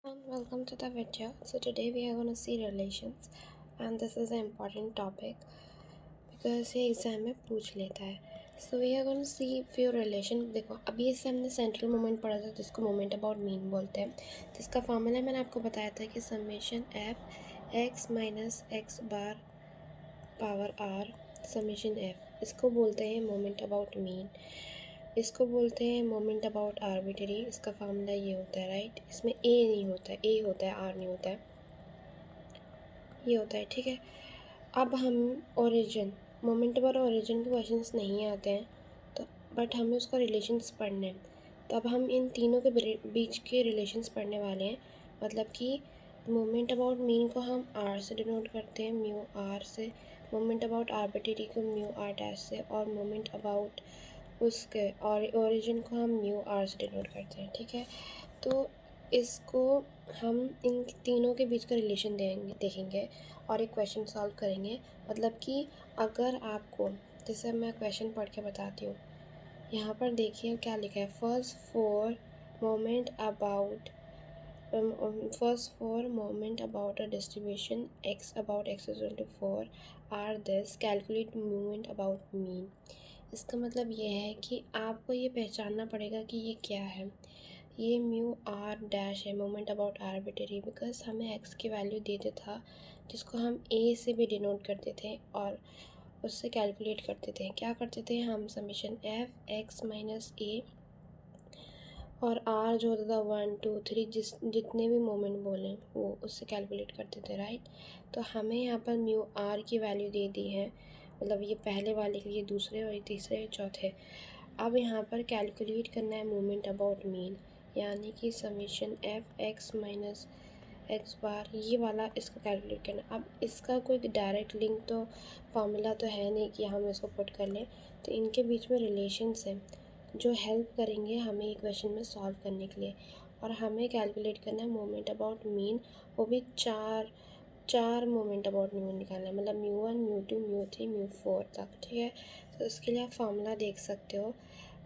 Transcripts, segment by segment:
Welcome to the video. So today we are going to see relations and this is an important topic because ये exam में पूछ लेता है. So we are going to see few relation. देखो अभी इससे हमने central moment पढ़ा था जिसको मोमेंट अबाउट मीन बोलते हैं. जिसका फॉर्मूला मैंने आपको बताया था कि summation F x minus x bar power R summation F, इसको बोलते हैं मोमेंट अबाउट मीन. इसको बोलते हैं मोमेंट अबाउट आर्बिट्री. इसका फार्मूला ये होता है, राइट. इसमें ए नहीं होता है, ए होता है, आर नहीं होता है, ये होता है, ठीक है. अब हम ओरिजिन, मोमेंट अबाउट ओरिजिन के क्वेश्चंस नहीं आते हैं तो बट हमें उसका रिलेशंस पढ़ने हैं. तो अब हम इन तीनों के बीच के रिलेशंस पढ़ने वाले हैं. मतलब कि मोमेंट अबाउट मीन को हम आर से डिनोट करते हैं, म्यू आर से. मोमेंट अबाउट आर्बिट्री को म्यू आर डैश से. और मोमेंट अबाउट उसके और ओरिजिन को हम म्यू आर से डिनोट करते हैं, ठीक है. तो इसको हम इन तीनों के बीच का रिलेशन देखेंगे और एक क्वेश्चन सॉल्व करेंगे. मतलब कि अगर आपको, जैसे मैं क्वेश्चन पढ़ के बताती हूँ. यहाँ पर देखिए क्या लिखा है. First four moment about a distribution x about x is equal to 4 are this. Calculate moment about mean. इसका मतलब ये है कि आपको ये पहचानना पड़ेगा कि ये क्या है. ये म्यू आर डैश है, मोमेंट अबाउट आर्बिट्री, बिकॉज हमें एक्स की वैल्यू देते था जिसको हम ए से भी डिनोट करते थे और उससे कैलकुलेट करते थे. क्या करते थे हम, समेशन एफ एक्स माइनस ए और आर जो होता था 1 2 3, जितने भी मोमेंट बोले वो उससे कैलकुलेट करते थे, राइट. तो हमें यहाँ पर म्यू आर की वैल्यू दे दी है. मतलब ये पहले वाले के लिए, दूसरे और तीसरे चौथे. अब यहाँ पर कैलकुलेट करना है मोमेंट अबाउट मीन, यानी कि summation F x minus x bar, ये वाला इसका कैलकुलेट करना. अब इसका कोई डायरेक्ट लिंक तो फार्मूला तो है नहीं कि हम इसको पुट कर लें. तो इनके बीच में रिलेशंस हैं जो हेल्प करेंगे हमें ये क्वेश्चन में सॉल्व करने के लिए. और हमें कैलकुलेट करना है मोमेंट अबाउट मीन, वो भी चार मोमेंट अबाउट मीन निकालना है. मतलब म्यू 1 म्यू 2 म्यू 3 म्यू 4 तक, ठीक है. तो इसके लिए आप फार्मूला देख सकते हो.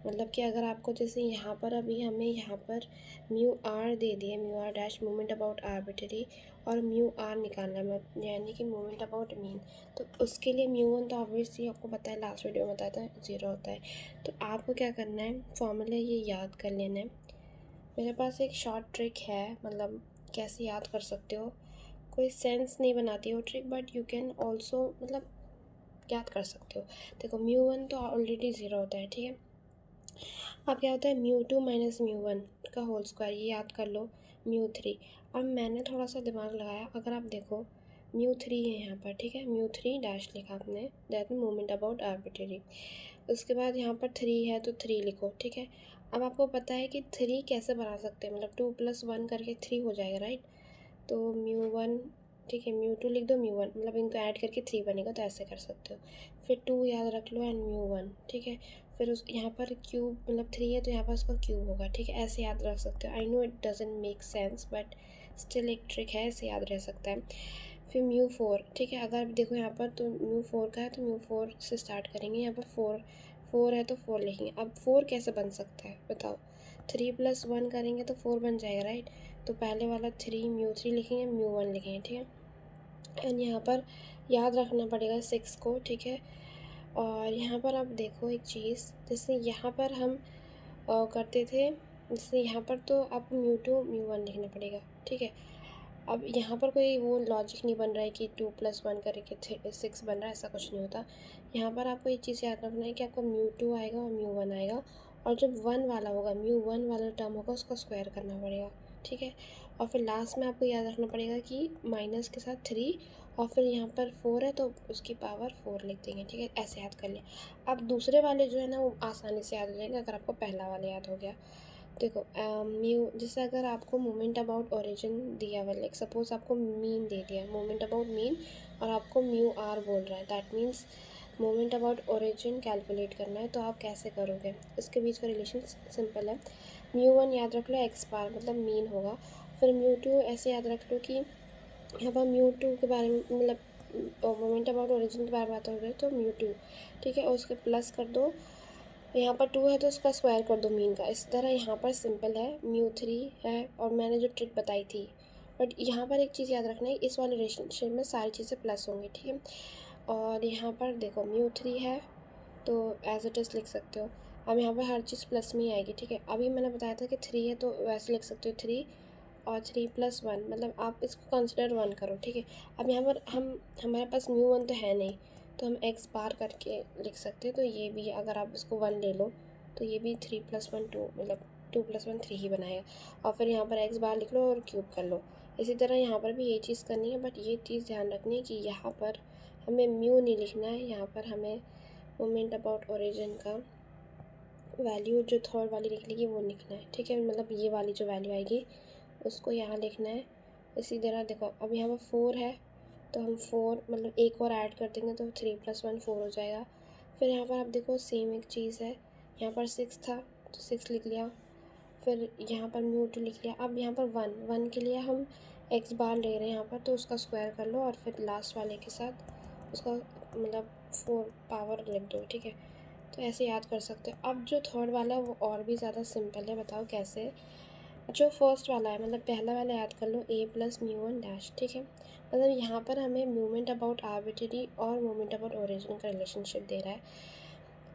मतलब कि अगर आपको जैसे यहाँ पर अभी हमें यहाँ पर म्यू आर दे दिए, mu R dash moment about arbitrary, और म्यू आर निकालना है यानी कि मोमेंट अबाउट मीन. तो उसके लिए म्यू 1 तो ऑब्वियसली आपको पता है, लास्ट वीडियो में बताया था, 0 होता है. तो आपको क्या करना है, फॉर्मूला ये याद कर लेना है. मेरे पास एक शॉर्ट ट्रिक है, मतलब कैसे याद कर सकते हो. कोई सेंस नहीं बनाती हो trick, but you can also मतलब याद कर सकते हो. देखो म्यू 1 तो ऑलरेडी 0 होता है, ठीक है. अब क्या होता है, म्यू 2 माइनस म्यू 1 का होल स्क्वायर, ये याद कर लो, म्यू 3. अब मैंने थोड़ा सा दिमाग लगाया. अगर आप देखो म्यू 3 है यहाँ पर, ठीक है. म्यू 3 डैश लिखा आपने, that mean moment about arbitrary. उसके बाद यहाँ पर 3 है तो 3 लिखो, ठीक है. अब आपको पता है कि 3 कैसे बना सकते हैं, मतलब 2 + 1 करके 3 हो जाएगा, राइट. तो म्यू 1, ठीक है, म्यू 2 लिख दो, म्यू 1 मतलब इनको ऐड करके 3 बनेगा, तो ऐसे कर सकते हो. फिर 2 याद रख लो एंड म्यू 1, ठीक है. फिर उस यहाँ पर क्यूब, मतलब 3 है तो यहाँ पर उसका क्यूब होगा, ठीक है. ऐसे याद रख सकते हो. I know it doesn't make sense but still एक ट्रिक है, ऐसे याद रह सकता है. फिर म्यू 4, ठीक है. अगर देखो यहाँ पर तो म्यू 4 का है तो म्यू 4 से स्टार्ट करेंगे. यहाँ पर 4 है तो 4 लिखेंगे. अब 4 कैसे बन सकता है बताओ. 3 + 1 करेंगे तो 4 बन जाएगा, राइट. तो पहले वाला 3 म्यू 3 लिखेंगे, म्यू 1 लिखेंगे, ठीक है. एंड यहाँ पर याद रखना पड़ेगा 6 को, ठीक है. और यहाँ पर आप देखो एक चीज़, जैसे यहाँ पर हम करते थे, जैसे यहाँ पर तो आपको म्यू 2 म्यू 1 लिखना पड़ेगा, ठीक है. अब यहाँ पर कोई वो लॉजिक नहीं बन रहा है कि 2 + 1 करके 6 बन रहा है, ऐसा कुछ नहीं होता. यहाँ पर आपको ये चीज़ याद रखना है कि आपको म्यू 2 आएगा और म्यू 1 आएगा, और जब 1 वाला होगा, म्यू 1 वाला टर्म होगा, उसका स्क्वायर करना पड़ेगा, ठीक है. और फिर लास्ट में आपको याद रखना पड़ेगा कि माइनस के साथ 3, और फिर यहाँ पर 4 है तो उसकी पावर 4 लिख देंगे, ठीक है. ऐसे याद कर लें. अब दूसरे वाले जो है ना वो आसानी से याद हो जाएंगे अगर आपको पहला वाला याद हो गया. देखो म्यू, जैसे अगर आपको मोमेंट अबाउट ओरिजिन दिया हुआ, लाइक सपोज आपको मीन दे दिया, मोमेंट अबाउट मीन, और आपको म्यू आर बोल रहा है, that means moment about origin calculate करना है. तो आप कैसे करोगे, इसके बीच का रिलेशन सिंपल है. म्यू 1 याद रख लो, एक्स बार मतलब मीन होगा. फिर म्यू 2 ऐसे याद रख लो कि यहाँ पर म्यू 2 के बारे में, मतलब मोमेंट अबाउट ओरिजिन के बारे में बात हो रही है तो म्यू 2, ठीक है. और उसके प्लस कर दो यहाँ पर 2 है तो इसका स्क्वायर कर दो मीन का। इस तरह यहाँ पर सिंपल है, μ3 है और मैंने जो ट्रिक बताई थी। बट यहाँ पर एक चीज़ याद रखना है, इस वाले रिलेशनशिप में सारी चीज़ें प्लस होंगी, ठीक है। और यहाँ पर देखो μ3 है तो एज इट इज़ लिख सकते हो। अब यहाँ पर हर चीज़ प्लस में ही आएगी, ठीक है। अभी मैंने बताया था कि 3 है तो वैसे लिख सकते हो 3 और 3 + 1, मतलब आप इसको कंसिडर 1 करो, ठीक है। अब यहाँ पर हमारे पास μ1 तो है नहीं, तो हम x बार करके लिख सकते हैं। तो ये भी अगर आप इसको 1 ले लो तो ये भी 3 + 1 2, मतलब 2 + 1 3 ही बनाएगा। और फिर यहाँ पर x बार लिख लो और क्यूब कर लो। इसी तरह यहाँ पर भी ये चीज़ करनी है, बट ये चीज़ ध्यान रखनी है कि यहाँ पर हमें म्यू नहीं लिखना है, यहाँ पर हमें मोमेंट अबाउट ओरिजिन का वैल्यू जो थर्ड वाली निकलेगी वो लिखना है, ठीक है। मतलब ये वाली जो वैल्यू आएगी उसको यहाँ लिखना है। इसी तरह देखो अब यहाँ पर 4 है तो हम 4 मतलब एक और ऐड कर देंगे तो 3 + 1 4 हो जाएगा। फिर यहाँ पर आप देखो सेम एक चीज़ है, यहाँ पर 6 था तो 6 लिख लिया। फिर यहाँ पर μ2 लिख लिया। अब यहाँ पर 1 के लिए हम x बार ले रहे हैं यहाँ पर, तो उसका स्क्वायर कर लो और फिर लास्ट वाले के साथ उसका मतलब 4 पावर लिख दो, ठीक है। तो ऐसे याद कर सकते हो। अब जो थर्ड वाला है वो और भी ज़्यादा सिंपल है, बताओ कैसे। जो फर्स्ट वाला है मतलब पहला वाला याद कर लो, a + μ1 ठीक है। मतलब यहाँ पर हमें मोमेंट अबाउट आर्बिट्ररी और मोमेंट अबाउट ओरिजिन का रिलेशनशिप दे रहा है।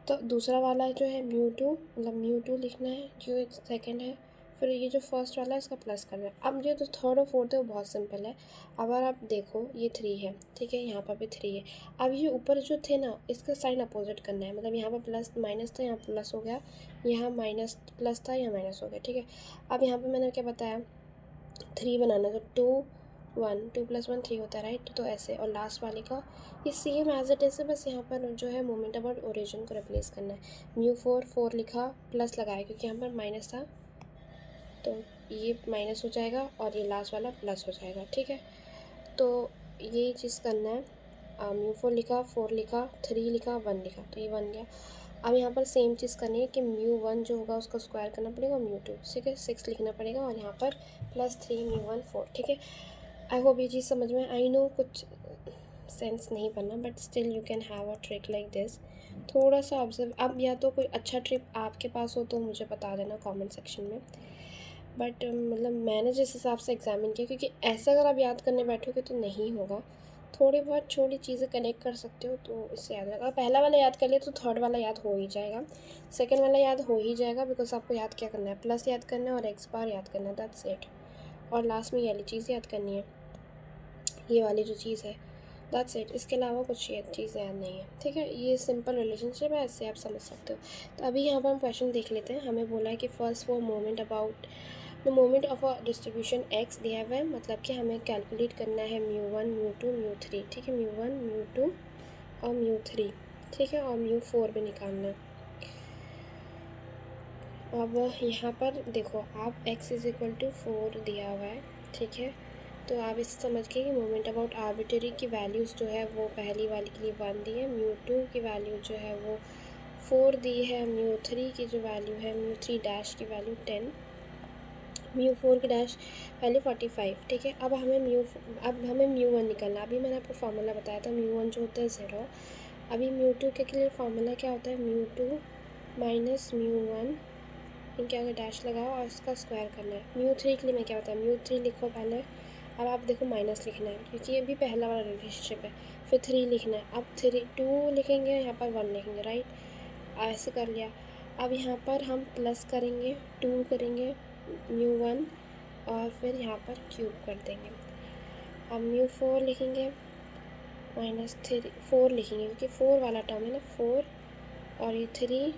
तो दूसरा वाला जो है μ2, मतलब μ2 लिखना है जो सेकंड है। फिर ये जो फर्स्ट वाला है इसका प्लस करना है। अब ये जो थर्ड और फोर्थ है वो बहुत सिंपल है। अगर आप देखो ये 3 है, ठीक है, यहाँ पर भी 3 है। अब ये ऊपर जो थे ना इसका साइन अपोजिट करना है, मतलब यहाँ पर प्लस माइनस था यहाँ प्लस हो गया, यहाँ माइनस प्लस था यहाँ माइनस हो गया, ठीक है। अब यहाँ पर मैंने क्या बताया, 3 बनाना, तो 2 1 2 + 1 3 होता है, राइट। तो ऐसे, और लास्ट वाले का ये सेम एज इट इज़ है, बस यहाँ पर जो है मोमेंट अबाउट ओरिजिन को रिप्लेस करना है। μ4 4 लिखा प्लस लगाया क्योंकि यहाँ पर माइनस था तो ये माइनस हो जाएगा और ये लास्ट वाला प्लस हो जाएगा, ठीक है। तो ये चीज़ करना है। μ4 लिखा, 4 लिखा, 3 लिखा, 1 लिखा, तो ये बन गया। अब यहाँ पर सेम चीज़ करनी है कि μ1 जो होगा उसका स्क्वायर करना पड़ेगा, μ2, ठीक है, 6 लिखना पड़ेगा और यहाँ पर +3 μ1 4, ठीक है। आई होप ये चीज़ समझ में। आई नो कुछ सेंस नहीं बनना, but still you can have a trick like this. थोड़ा सा ऑब्जर्व। अब या तो कोई अच्छा ट्रिक आपके पास हो तो मुझे बता देना कमेंट सेक्शन में। बट मतलब मैंने जिस हिसाब से एग्जामिन किया, क्योंकि ऐसा अगर आप याद करने बैठोगे तो नहीं होगा। थोड़ी बहुत छोटी चीज़ें कनेक्ट कर सकते हो तो इससे याद रहेगा। पहला वाला याद कर लिया तो थर्ड वाला याद हो ही जाएगा, सेकंड वाला याद हो ही जाएगा, बिकॉज आपको याद क्या करना है, प्लस याद करना है और x बार याद करना है, दैट्स इट। और लास्ट में ये वाली चीज़ याद करनी है, ये वाली जो चीज़ है, दैट्स इट। इसके अलावा कुछ ये चीज़ याद नहीं है, ठीक है। ये सिंपल रिलेशनशिप है, ऐसे आप समझ सकते हो। तो अभी यहाँ पर हम क्वेश्चन देख लेते हैं। हमें बोला है कि फर्स्ट वो moment about the moment of a distribution x दिया हुआ है, मतलब कि हमें कैलकुलेट करना है μ1 μ2 μ3, ठीक है, μ1 μ2 और μ3, ठीक है, और μ4 भी निकालना है। अब यहाँ पर देखो आप x = 4 दिया हुआ है, ठीक है। तो आप इसे समझ के कि मोमेंट अबाउट आर्बिट्ररी की वैल्यूज़ जो है वो पहली वाली के लिए 1 दी है, μ2 की वैल्यू जो है वो 4 दी है, μ3 की जो वैल्यू है μ3 डैश की वैल्यू 10, μ4 की डैश वैल्यू 45, ठीक है। अब हमें μ1 निकालना। अभी मैंने आपको फार्मूला बताया था, μ1 जो होता है 0। अभी μ2 के लिए फार्मूला क्या होता है, μ2 - μ1 इनके आगे डैश लगाओ और इसका स्क्वायर करना है। μ3 के लिए मैं क्या होता है, μ3 लिखो पहले। अब आप देखो माइनस लिखना है क्योंकि ये भी पहला वाला रिलेशनशिप है। फिर 3 लिखना है, अब 2 लिखेंगे, यहाँ पर 1 लिखेंगे, राइट। ऐसे कर लिया। अब यहाँ पर हम प्लस करेंगे, 2 करेंगे μ1 और फिर यहाँ पर क्यूब कर देंगे। अब μ4 लिखेंगे -3 4 लिखेंगे क्योंकि 4 वाला टर्म है ना, 4 और ये 3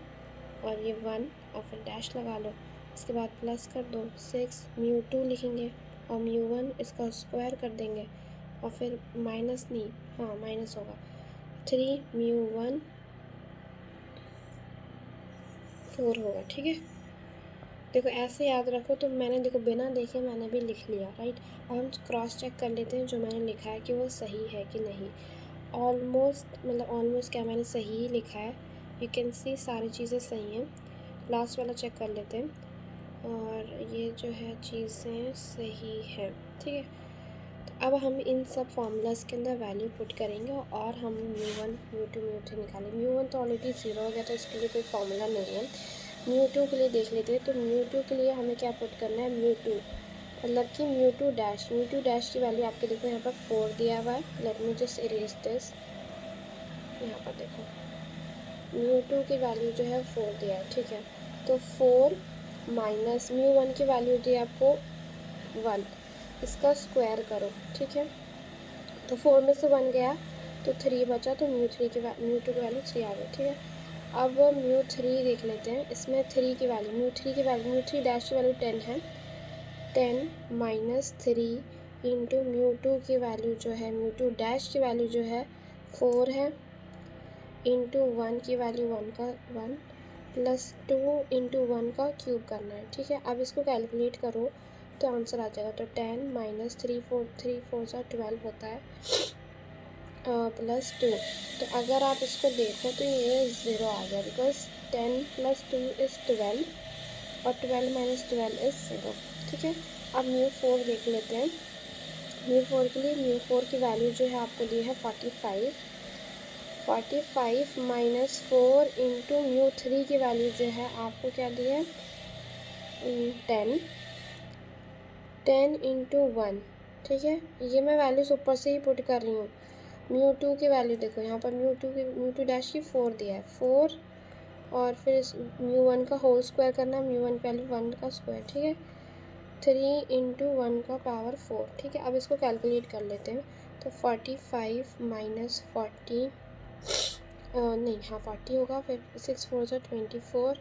और ये 1 और फिर डैश लगा लो। इसके बाद प्लस कर दो, 6 μ2 लिखेंगे और μ1 इसका स्क्वायर कर देंगे और फिर माइनस नहीं, हाँ माइनस होगा, 3 μ1 4 होगा, ठीक है। देखो ऐसे याद रखो। तो मैंने देखो बिना देखे मैंने भी लिख लिया, राइट। अब हम क्रॉस चेक कर लेते हैं जो मैंने लिखा है कि वो सही है कि नहीं। ऑलमोस्ट क्या मैंने सही ही लिखा है, यू कैन सी सारी चीज़ें सही हैं। लास्ट वाला चेक कर लेते हैं और ये जो है चीज़ें सही है, ठीक है। तो अब हम इन सब फार्मूलाज के अंदर वैल्यू पुट करेंगे और हम μ1 μ2 μ3 निकालेंगे। μ1 तो ऑलरेडी 0 हो गया, तो इसके लिए कोई फार्मूला नहीं है। μ2 के लिए देख लेते हैं। तो μ2 के लिए हमें क्या पुट करना है, μ2 मतलब कि μ2 डैश की वैल्यू आपके देखो यहाँ पर 4 दिया हुआ है। Let me just erase this. यहाँ पर देखो μ2 की वैल्यू जो है 4 दिया है, ठीक है। तो 4 माइनस μ1 की वैल्यू दी आपको 1, इसका स्क्वायर करो, ठीक है। तो 4 में से 1 गया तो 3 बचा, तो μ2 की वैल्यू 3 आ गई, ठीक है। अब μ3 देख लेते हैं। इसमें 3 की वैल्यू μ3 डैश की वैल्यू 10 है। 10 माइनस 3 इंटू μ2 की वैल्यू जो है, μ2 डैश की वैल्यू जो है 4 है, इंटू 1 की वैल्यू 1 प्लस 2 इंटू 1 का क्यूब करना है, ठीक है। अब इसको कैलकुलेट करो तो आंसर आ जाएगा। तो 10 माइनस 3 4 सा 12 होता है, प्लस 2। तो अगर आप इसको देखो तो ये 0 आ गया, बिकॉज 10 प्लस 2 इज़ 12 और 12 माइनस 12 इज़ 0, ठीक है। अब μ4 देख लेते हैं। μ4 के लिए μ4 की वैल्यू जो है आपको दी है 45 माइनस 4 इंटू μ3 की वैल्यू जो है आपको क्या दी है 10 इंटू 1, ठीक है। ये मैं वैल्यूज़ ऊपर से ही पुट कर रही हूँ। μ2 की वैल्यू देखो यहाँ पर μ2 डैश की 4 दिया है, 4 और फिर इस μ1 का होल स्क्वायर करना, μ1 की वैल्यू 1 का स्क्वायर, ठीक है। 3 इंटू 1 का पावर 4, ठीक है। अब इसको कैलकुलेट कर लेते हैं। तो 45 माइनस 40 नहीं, हाँ 40 होगा, फिर 6 4 सा 24,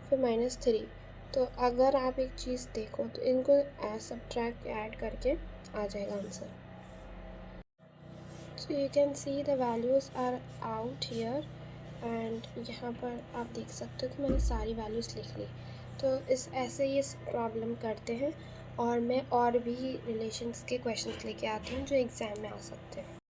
फिर माइनस 3। तो अगर आप एक चीज़ देखो तो इनको सब्ट्रैक्ट ऐड करके आ जाएगा answer. So you can see the values are out here and यहाँ पर आप देख सकते हो कि मैंने सारी वैल्यूज़ लिख ली। तो ऐसे ही इस प्रॉब्लम करते हैं और मैं और भी रिलेशंस के क्वेश्चंस लेके आती हूँ जो एग्ज़ाम में आ सकते हैं।